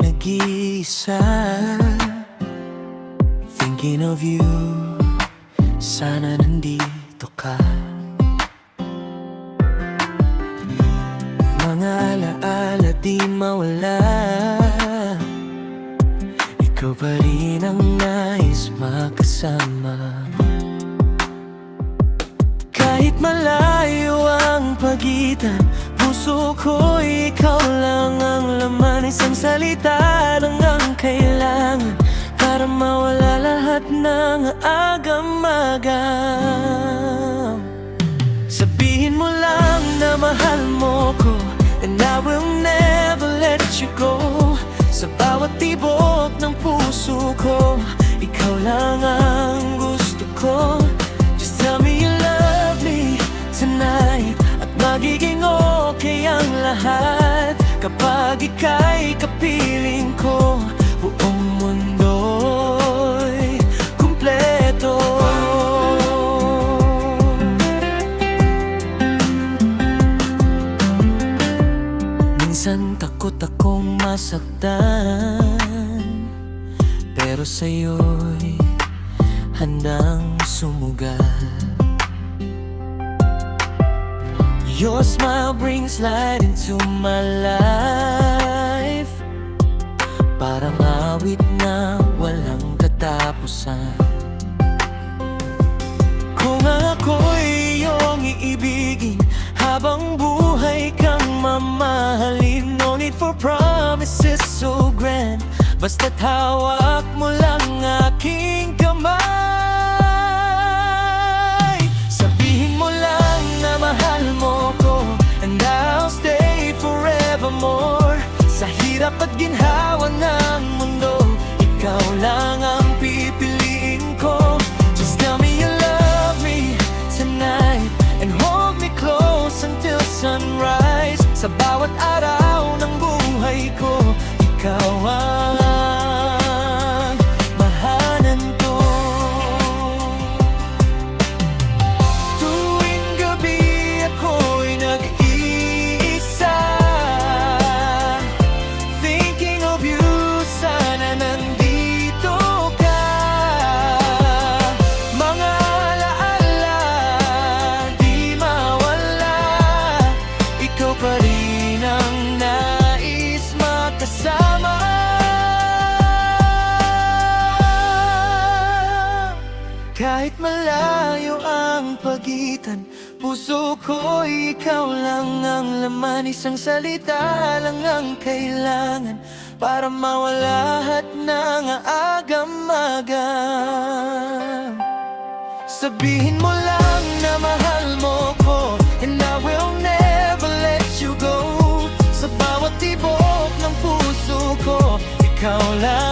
nag-iisa, thinking of you. Sana nandito ka. Mga alaala di mawala, ikaw pa rin ang nais makasama. Kahit malayo ang pagitan, puso ko'y ikaw lang ang laman. Isang salita lang ang kailangan para mawala lahat ng agam-agam. Sabihin mo lang na mahal mo ko, and I will never let you go. Sa bawat tibok ng puso ko, ikaw lang ang gusto ko. Just tell me you love me tonight, at magiging okay ang lahat kapag ika'y kapiling ko. Buong mundo'y kumpleto. Minsan takot akong masaktan, pero sa'yo'y handang sumugal. Your smile brings light into my life, parang awit na walang katapusan. Kung ako'y iyong iibigin, habang buhay kang mamahalin, no need for promises so grand, basta't hawak mo lang aking kamay. Sabihin mo lang na mahal mo ko, and I'll stay forevermore. Sa hirap at ginhawa ng mundo, ikaw lang ang pipiliin ko. Just tell me you love me tonight, and hold me close until sunrise. Sa bawat araw ng buhay ko, ikaw ang mahanan ko. Tuwing gabi ako'y nag-iisa, thinking of you. Sana nandito ka. Mga alaala di mawala, ikaw pa rin ang nais makasama. Kahit malayo ang pagitan, puso ko'y ikaw lang ang laman. Isang salita lang ang kailangan para mawala lahat ng agam-agam. Sabihin mo lang na mahal mo ko, and I will never let you go. Sa bawat tibok ng puso ko, ikaw lang